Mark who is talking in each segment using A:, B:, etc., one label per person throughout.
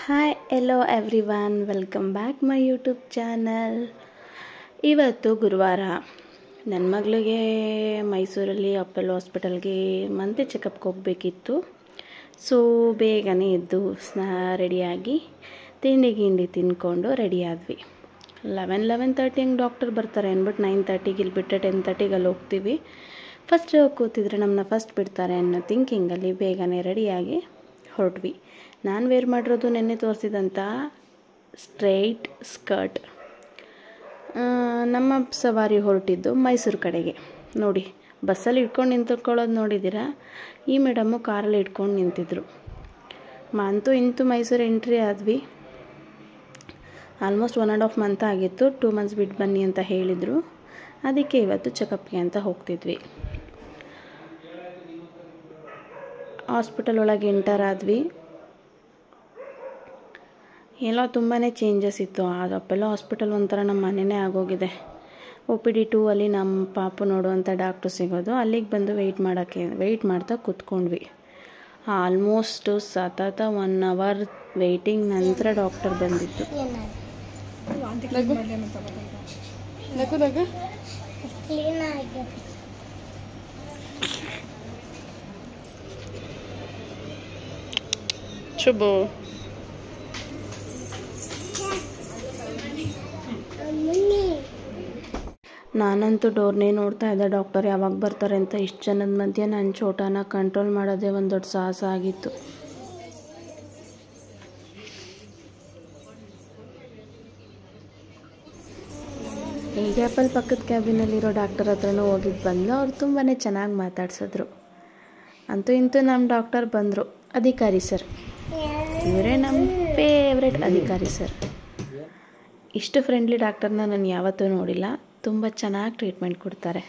A: Hi yellow everyone, welcome back my YouTube channel. ಇವತ್ತು ಗುರುವಾರ. ನನ್ನ ಮಗಳಿಗೆ ಮೈಸೂರಲ್ಲಿ ಅಪೋಲೋ ಹಾಸ್ಪಿಟಲ್ಗೆ ಮಂತ್ಲಿ ಚೆಕಪ್ಗೆ ಹೋಗಬೇಕಿತ್ತು. ಸೊ ಬೇಗನೆ ಎದ್ದು ರೆಡಿಯಾಗಿ ತಿಂಡಿ ತಿಂದ್ಕೊಂಡು ರೆಡಿ ಆದ್ವಿ. 11:30 ಹಂಗೆ ಡಾಕ್ಟರ್ ಬರ್ತಾರೆ ಅಂದ್ಬಿಟ್ಟು 9:30ಗೆ ಇಲ್ಲಿ ಬಿಟ್ಟರೆ 10:30ಗೆ ಅಲ್ಲಿ ಹೋಗ್ತೀವಿ. ಫಸ್ಟ್ ಕೂತಿದ್ರೆ ನಮ್ಮನ್ನ ಫಸ್ಟ್ ಬಿಡ್ತಾರೆ ಅನ್ನೋ ಥಿಂಕಿಂಗಲ್ಲಿ ಬೇಗನೆ ರೆಡಿಯಾಗಿ ಹೊರಟ್ವಿ. ನಾನು ವೇರ್ ಮಾಡಿರೋದು ನೆನ್ನೆ ತೋರಿಸಿದಂಥ ಸ್ಟ್ರೈಟ್ ಸ್ಕರ್ಟ್. ನಮ್ಮ ಸವಾರಿ ಹೊರಟಿದ್ದು ಮೈಸೂರು ಕಡೆಗೆ. ನೋಡಿ, ಬಸ್ಸಲ್ಲಿ ಇಟ್ಕೊಂಡು ನಿಂತ್ಕೊಳ್ಳೋದು ನೋಡಿದ್ದೀರಾ? ಈ ಮೇಡಮ್ಮು ಕಾರಲ್ಲಿ ಇಟ್ಕೊಂಡು ನಿಂತಿದ್ರು. ಅಂತೂ ಇಂತೂ ಮೈಸೂರು ಎಂಟ್ರಿ ಆದ್ವಿ. ಆಲ್ಮೋಸ್ಟ್ 1.5 ಮಂತ್ ಆಗಿತ್ತು. 2 ಮಂತ್ಸ್ ಬಿಟ್ಟು ಬನ್ನಿ ಅಂತ ಹೇಳಿದರು. ಅದಕ್ಕೆ ಇವತ್ತು ಚೆಕಪ್ಗೆ ಅಂತ ಹೋಗ್ತಿದ್ವಿ. ಹಾಸ್ಪಿಟಲ್ ಒಳಗೆ ಎಂಟರ್ ಆದ್ವಿ. ಎಲ್ಲ ತುಂಬಾ ಚೇಂಜಸ್ ಇತ್ತು. ಅದು ಅಪೋಲೋ ಹಾಸ್ಪಿಟಲ್ ಒಂಥರ ನಮ್ಮ ಮನೆಯೇ ಆಗೋಗಿದೆ. OPD 2 ಅಲ್ಲಿ ನಮ್ಮ ಪಾಪು ನೋಡುವಂಥ ಡಾಕ್ಟ್ರು ಸಿಗೋದು. ಅಲ್ಲಿಗೆ ಬಂದು ವೆಯ್ಟ್ ಮಾಡ್ತಾ ಕೂತ್ಕೊಂಡ್ವಿ. ಆಲ್ಮೋಸ್ಟ್ ಸತತ 1 ಅವರ್ ವೆಯ್ಟಿಂಗ್ ನಂತರ ಡಾಕ್ಟರ್ ಬಂದಿತ್ತು. ಶುಭು, ನಾನಂತೂ ಡೋರ್ನೇ ನೋಡ್ತಾ ಇದ್ದೆ ಡಾಕ್ಟರ್ ಯಾವಾಗ ಬರ್ತಾರೆ ಅಂತ. ಇಷ್ಟು ಜನದ ಮಧ್ಯೆ ನನ್ನ ಚೋಟನ ಕಂಟ್ರೋಲ್ ಮಾಡೋದೇ ಒಂದು ದೊಡ್ಡ ಸಾಹಸ ಆಗಿತ್ತು. ಹೀಗೆ ಆಪಲ್ ಪಕ್ಕದ ಕ್ಯಾಬಿನಲ್ಲಿರೋ ಡಾಕ್ಟರ್ ಹತ್ರನೂ ಹೋಗಿದ್ದು ಬಂದು ಅವ್ರು ತುಂಬಾ ಚೆನ್ನಾಗಿ ಮಾತಾಡ್ಸಿದ್ರು. ಅಂತೂ ಇಂತೂ ನಮ್ಮ ಡಾಕ್ಟರ್ ಬಂದರು. ಅಧಿಕಾರಿ ಸರ್, ಇವರೇ ನಮ್ಮ ಫೇವ್ರೆಟ್ ಅಧಿಕಾರಿ ಸರ್. ಇಷ್ಟು ಫ್ರೆಂಡ್ಲಿ ಡಾಕ್ಟರ್ನ ನಾನು ಯಾವತ್ತೂ ನೋಡಿಲ್ಲ. ತುಂಬ ಚೆನ್ನಾಗಿ ಟ್ರೀಟ್ಮೆಂಟ್ ಕೊಡ್ತಾರೆ.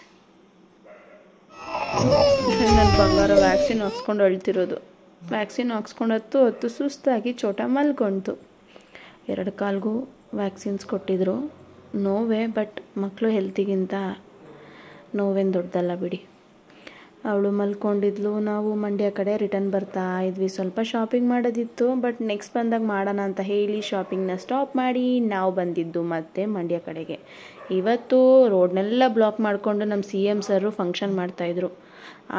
A: ನನ್ನ ಬಂಗಾರ ವ್ಯಾಕ್ಸಿನ್ ಹಾಕ್ಸ್ಕೊಂಡು ಅಳ್ತಿರೋದು. ವ್ಯಾಕ್ಸಿನ್ ಹಾಕ್ಸ್ಕೊಂಡು ಹೊತ್ತು ಸುಸ್ತಾಗಿ ಚೋಟ ಮಲ್ಕೊಂತು. 2 ಕಾಲ್ಗೂ ವ್ಯಾಕ್ಸಿನ್ಸ್ ಕೊಟ್ಟಿದ್ರು. ನೋವೇ, ಬಟ್ ಮಕ್ಕಳು ಹೆಲ್ತಿಗಿಂತ ನೋವೇನು ದೊಡ್ಡದಲ್ಲ ಬಿಡಿ. ಅವಳು ಮಲ್ಕೊಂಡಿದ್ಲು. ನಾವು ಮಂಡ್ಯ ಕಡೆ ರಿಟರ್ನ್ ಬರ್ತಾ ಇದ್ವಿ. ಸ್ವಲ್ಪ ಶಾಪಿಂಗ್ ಮಾಡೋದಿತ್ತು, ಬಟ್ ನೆಕ್ಸ್ಟ್ ಬಂದಾಗ ಮಾಡೋಣ ಅಂತ ಹೇಳಿ ಶಾಪಿಂಗ್ನ ಸ್ಟಾಪ್ ಮಾಡಿ ನಾವು ಬಂದಿದ್ದು ಮತ್ತೆ ಮಂಡ್ಯ ಕಡೆಗೆ. ಇವತ್ತು ರೋಡ್ನೆಲ್ಲ ಬ್ಲಾಕ್ ಮಾಡಿಕೊಂಡು ನಮ್ಮ CM ಸರು ಫಂಕ್ಷನ್ ಮಾಡ್ತಾಯಿದ್ರು.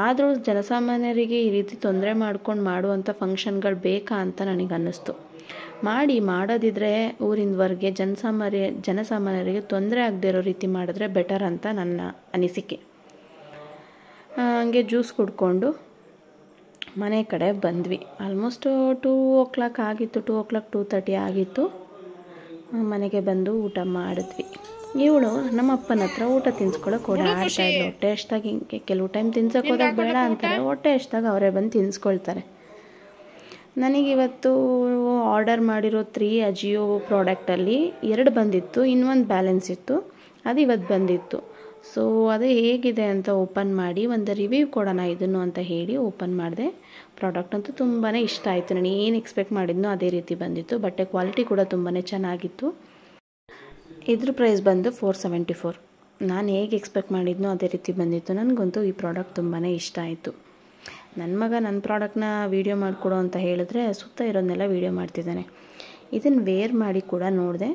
A: ಆದರೂ ಜನಸಾಮಾನ್ಯರಿಗೆ ಈ ರೀತಿ ತೊಂದರೆ ಮಾಡ್ಕೊಂಡು ಮಾಡುವಂಥ ಫಂಕ್ಷನ್ಗಳು ಬೇಕಾ ಅಂತ ನನಗೆ ಅನ್ನಿಸ್ತು. ಮಾಡೋದಿದ್ರೆ ಊರಿಂದವರೆಗೆ ಜನಸಾಮಾನ್ಯರಿಗೆ ತೊಂದರೆ ಆಗದೆ ಇರೋ ರೀತಿ ಮಾಡಿದ್ರೆ ಬೆಟರ್ ಅಂತ ನನ್ನ ಅನಿಸಿಕೆ. ಹಂಗೆ ಜ್ಯೂಸ್ ಕುಡ್ಕೊಂಡು ಮನೆ ಕಡೆ ಬಂದ್ವಿ. ಆಲ್ಮೋಸ್ಟ್ 2 o'clock ಆಗಿತ್ತು. 2 o'clock 2:30 ಆಗಿತ್ತು. ಮನೆಗೆ ಬಂದು ಊಟ ಮಾಡಿದ್ವಿ. ಇವಳು ನಮ್ಮ ಅಪ್ಪನ ಹತ್ರ ಊಟ ತಿನ್ಸ್ಕೊಳಕ್ಕೆ ಓಡಾಡ್ತಾ ಇದ್ಲು. ಹೊಟ್ಟೆ ಎಷ್ಟಾಗಿ ಹಿಂಗೆ ಕೆಲವು ಟೈಮ್ ತಿನ್ಸಕ್ಕೆ ಹೋದಾಗ ಬೇಡ ಅಂತಾರೆ, ಹೊಟ್ಟೆ ಎಷ್ಟಾಗ ಅವರೇ ಬಂದು ತಿನ್ಸ್ಕೊಳ್ತಾರೆ. ನನಗಿವತ್ತು ಆರ್ಡರ್ ಮಾಡಿರೋ 3 ಅಜಿಯೋ ಪ್ರಾಡಕ್ಟಲ್ಲಿ 2 ಬಂದಿತ್ತು, ಇನ್ನೊಂದು ಬ್ಯಾಲೆನ್ಸ್ ಇತ್ತು. ಅದು ಇವತ್ತು ಬಂದಿತ್ತು. ಸೊ ಅದು ಹೇಗಿದೆ ಅಂತ ಓಪನ್ ಮಾಡಿ ಒಂದು ರಿವ್ಯೂ ಕೊಡೋಣ ಇದನ್ನು ಅಂತ ಹೇಳಿ ಓಪನ್ ಮಾಡಿದೆ. ಪ್ರಾಡಕ್ಟ್ ಅಂತೂ ತುಂಬಾ ಇಷ್ಟ ಆಯಿತು. ನಾನು ಏನು ಎಕ್ಸ್ಪೆಕ್ಟ್ ಮಾಡಿದ್ನೋ ಅದೇ ರೀತಿ ಬಂದಿತ್ತು. ಬಟ್ಟೆ ಕ್ವಾಲಿಟಿ ಕೂಡ ತುಂಬಾ ಚೆನ್ನಾಗಿತ್ತು. ಇದ್ರ ಪ್ರೈಸ್ ಬಂದು 474. ನಾನು ಹೇಗೆ ಎಕ್ಸ್ಪೆಕ್ಟ್ ಮಾಡಿದ್ನೋ ಅದೇ ರೀತಿ ಬಂದಿತ್ತು. ನನಗಂತೂ ಈ ಪ್ರಾಡಕ್ಟ್ ತುಂಬಾ ಇಷ್ಟ ಆಯಿತು. ನನ್ನ ಮಗ ನನ್ನ ಪ್ರಾಡಕ್ಟ್ನ ವೀಡಿಯೋ ಮಾಡಿಕೊಡು ಅಂತ ಹೇಳಿದ್ರೆ ಸುತ್ತ ಇರೋದನ್ನೆಲ್ಲ ವೀಡಿಯೋ ಮಾಡ್ತಿದ್ದಾನೆ. ಇದನ್ನು ವೇರ್ ಮಾಡಿ ಕೂಡ ನೋಡಿದೆ.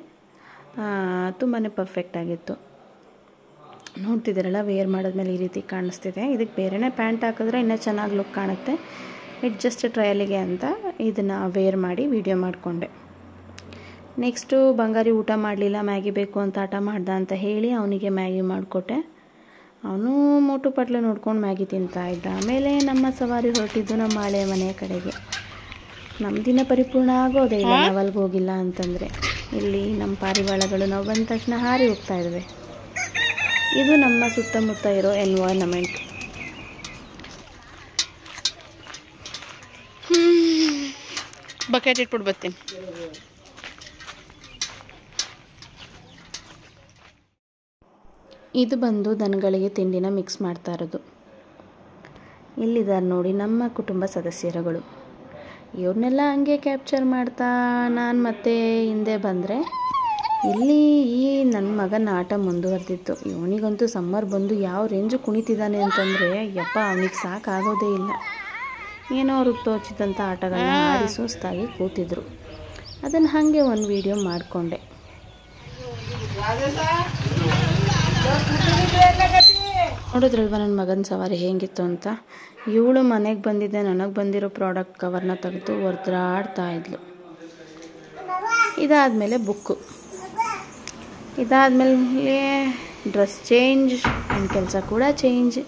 A: ತುಂಬಾ ಪರ್ಫೆಕ್ಟ್ ಆಗಿತ್ತು. ನೋಡ್ತಿದ್ದೀರಲ್ಲ, ವೇರ್ ಮಾಡಿದ್ಮೇಲೆ ಈ ರೀತಿ ಕಾಣಿಸ್ತಿದೆ. ಇದಕ್ಕೆ ಬೇರೆನೇ ಪ್ಯಾಂಟ್ ಹಾಕಿದ್ರೆ ಇನ್ನೂ ಚೆನ್ನಾಗಿ ಲುಕ್ ಕಾಣುತ್ತೆ. ಜಸ್ಟ್ ಟ್ರಯಲಿಗೆ ಅಂತ ಇದನ್ನು ವೇರ್ ಮಾಡಿ ವಿಡಿಯೋ ಮಾಡಿಕೊಂಡೆ. ನೆಕ್ಸ್ಟು ಬಂಗಾರಿ ಊಟ ಮಾಡಲಿಲ್ಲ, ಮ್ಯಾಗಿ ಬೇಕು ಅಂತ ಆಟ ಮಾಡ್ದ ಅಂತ ಹೇಳಿ ಅವನಿಗೆ ಮ್ಯಾಗಿ ಮಾಡಿಕೊಟ್ಟೆ. ಅವನು ಮೋಟು ಪಟ್ಲು ನೋಡ್ಕೊಂಡು ಮ್ಯಾಗಿ ತಿಂತಾ ಇದ್ದ. ಆಮೇಲೆ ನಮ್ಮ ಸವಾರಿ ಹೊರಟಿದ್ದು ನಮ್ಮ ಹಳೆ ಮನೆಯ ಕಡೆಗೆ. ನಮ್ಮ ದಿನ ಪರಿಪೂರ್ಣ ಆಗೋದೇ ಇಲ್ಲ ನಾವು ಅಲ್ಲಿಗೆ ಹೋಗಿಲ್ಲ ಅಂತಂದರೆ. ಇಲ್ಲಿ ನಮ್ಮ ಪಾರಿವಾಳಗಳು ನಾವು ಬಂದ ತಕ್ಷಣ ಹಾರಿ ಹೋಗ್ತಾ ಇದ್ದಾವೆ. ಇದು ನಮ್ಮ ಸುತ್ತಮುತ್ತ ಇರೋ ಎನ್ವೈರನ್ಮೆಂಟ್. ಬಕೆಟ್ ಇಟ್ಬಿಟ್ಟು ಬರ್ತೀನಿ. ಇದು ಬಂದು ದನಗಳಿಗೆ ತಿಂಡಿನ ಮಿಕ್ಸ್ ಮಾಡ್ತಾ ಇರೋದು. ಇಲ್ಲಿದ್ದಾರೆ ನೋಡಿ ನಮ್ಮ ಕುಟುಂಬ ಸದಸ್ಯರುಗಳು. ಇವ್ರನ್ನೆಲ್ಲ ಹಂಗೆ ಕ್ಯಾಪ್ಚರ್ ಮಾಡ್ತಾ ನಾನು ಮತ್ತೆ ಹಿಂದೆ ಬಂದರೆ ಇಲ್ಲಿ ಈ ನನ್ನ ಮಗನ ಆಟ ಮುಂದುವರೆದಿತ್ತು. ಇವನಿಗಂತೂ ಸಮ್ಮರ್ ಬಂದು ಯಾವ ರೇಂಜು ಕುಣಿತಿದ್ದಾನೆ ಅಂತಂದರೆ ಯಪ್ಪ ಅವನಿಗೆ ಸಾಕಾಗೋದೇ ಇಲ್ಲ. ಏನೋ ಅವ್ರಿಗೆ ತೋಚಿದಂಥ ಆಟಗಳನ್ನ ಆಡಿ ಸುಸ್ತಾಗಿ ಕೂತಿದ್ರು. ಅದನ್ನು ಹಾಗೆ ಒಂದು ವಿಡಿಯೋ ಮಾಡಿಕೊಂಡೆ. ನೋಡಿದ್ರಲ್ವ ನನ್ನ ಮಗನ ಸವಾರಿ ಹೇಗಿತ್ತು ಅಂತ. ಇವಳು ಮನೆಗೆ ಬಂದಿದ್ದೆ, ನನಗೆ ಬಂದಿರೋ ಪ್ರಾಡಕ್ಟ್ ಕವರ್ನ ತೆಗೆದು ಒರ್ದಾಡ್ತಾ ಇದ್ಲು. ಇದಾದಮೇಲೆ ಬುಕ್ಕು, ಇದಾದಮೇಲೆ ಡ್ರೆಸ್ ಚೇಂಜ್, ನನ್ನ ಕೆಲಸ ಕೂಡ ಚೇಂಜ್.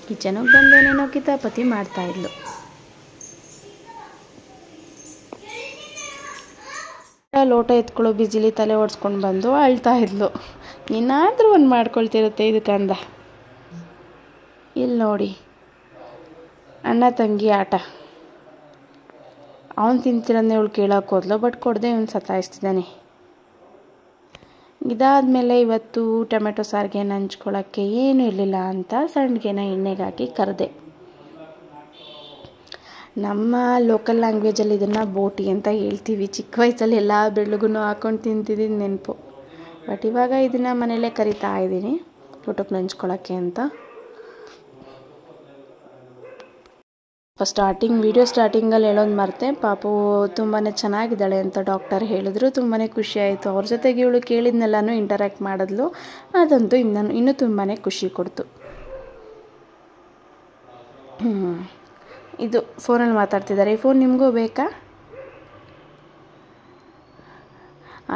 A: ಕಿಚನಿಗೆ ಬಂದೇನೇನೋ ಕಿತಾಪತಿ ಮಾಡ್ತಾಯಿದ್ಲು. ಲೋಟ ಎತ್ಕೊಳ್ಳೋ ಬಿಸಿಲಿ ತಲೆ ಓಡಿಸ್ಕೊಂಡು ಬಂದು ಅಳ್ತಾ ಇದ್ಲು. ಏನಾದರೂ ಒಂದು ಮಾಡ್ಕೊಳ್ತಿರುತ್ತೆ ಇದಕ್ಕಂದ. ಇಲ್ಲಿ ನೋಡಿ, ಅಣ್ಣ ತಂಗಿ ಆಟ. ಅವನು ತಿಂತಿರೋದನ್ನೇ ಇವಳು ಕೇಳೋಕೆ ಹೋದ್ಲು, ಬಟ್ ಕೊಡದೆ ಇವನು ಸತಾಯಿಸ್ತಿದ್ದಾನೆ. ಇದಾದಮೇಲೆ ಇವತ್ತು ಟೊಮೆಟೊ ಸಾರಿಗೆ ನಂಚ್ಕೊಳ್ಳೋಕ್ಕೆ ಏನೂ ಇರಲಿಲ್ಲ ಅಂತ ಸಂಡಿಗೆನ ಎಣ್ಣೆಗೆ ಹಾಕಿ ಕರೆದೆ. ನಮ್ಮ ಲೋಕಲ್ ಲ್ಯಾಂಗ್ವೇಜಲ್ಲಿ ಇದನ್ನು ಬೋಟಿ ಅಂತ ಹೇಳ್ತೀವಿ. ಚಿಕ್ಕ ವಯಸ್ಸಲ್ಲಿ ಎಲ್ಲ ಬೆಳ್ಳಿಗೂ ಹಾಕ್ಕೊಂಡು ತಿಂತಿದ್ದೀನಿ ನೆನಪು. ಬಟ್ ಇವಾಗ ಇದನ್ನು ಮನೆಯಲ್ಲೇ ಕರಿತಾ ಇದ್ದೀನಿ ಊಟಕ್ಕೆ ನಂಚ್ಕೊಳ್ಳೋಕ್ಕೆ ಅಂತ. ವಿಡಿಯೋ ಸ್ಟಾರ್ಟಿಂಗಲ್ಲಿ ಹೇಳೋದು ಮರೆತೆ, ಪಾಪು ತುಂಬಾ ಚೆನ್ನಾಗಿದ್ದಾಳೆ ಅಂತ ಡಾಕ್ಟರ್ ಹೇಳಿದ್ರು. ತುಂಬಾ ಖುಷಿ ಆಯಿತು. ಅವ್ರ ಜೊತೆಗೆ ಇವಳು ಕೇಳಿದ್ನೆಲ್ಲನೂ ಇಂಟರ್ಯಾಕ್ಟ್ ಮಾಡಿದ್ಲು. ಅದಂತೂ ಇನ್ನೂ ತುಂಬಾ ಖುಷಿ ಕೊಡ್ತು. ಇದು ಫೋನಲ್ಲಿ ಮಾತಾಡ್ತಿದ್ದಾರೆ. ಈ ಫೋನ್ ನಿಮಗೂ ಬೇಕಾ?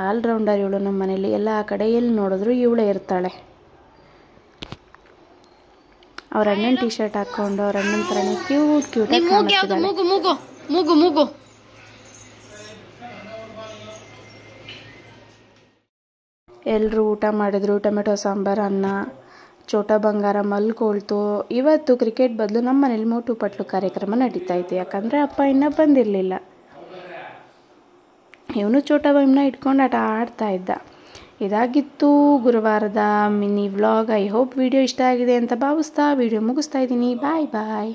A: ಆಲ್ರೌಂಡರ್ ಇವಳು. ನಮ್ಮ ಮನೇಲಿ ಎಲ್ಲ ಕಡೆ ಎಲ್ಲಿ ನೋಡಿದ್ರು ಇವಳೇ ಇರ್ತಾಳೆ. ಅವ್ರ ಅಣ್ಣನ ಟಿ ಶರ್ಟ್ ಹಾಕ್ಕೊಂಡು ಅವ್ರ ಅಣ್ಣನ ಥರನೇ ಕ್ಯೂಟಾಗಿ ಕಾಣಿಸ್ತಿದ್ದಾಳೆ. ಎಲ್ಲರೂ ಊಟ ಮಾಡಿದ್ರು. ಟೊಮೆಟೊ ಸಾಂಬಾರು, ಅನ್ನ. ಚೋಟ ಬಂಗಾರ ಮಲ್ಕೊಳ್ತು. ಇವತ್ತು ಕ್ರಿಕೆಟ್ ಬದಲು ನಮ್ಮ ಮನೇಲಿ ಮೋಟು ಪಟ್ಲು ಕಾರ್ಯಕ್ರಮ ನಡೀತಾ ಇತ್ತು. ಯಾಕಂದರೆ ಅಪ್ಪ ಇನ್ನೂ ಬಂದಿರಲಿಲ್ಲ. ಇವನು ಚೋಟ ಭೀಮ್ನ ಇಟ್ಕೊಂಡು ಆಟ ಆಡ್ತಾ ಇದ್ದ. ಇದಾಗಿತ್ತು ಗುರುವಾರದ mini vlog. I hope video ಇಷ್ಟ ಆಗಿದೆ ಅಂತ ಭಾವಿಸ್ತಾ ವಿಡಿಯೋ ಮುಗಿಸ್ತಾ ಇದ್ದೀನಿ. ಬಾಯ್ ಬಾಯ್.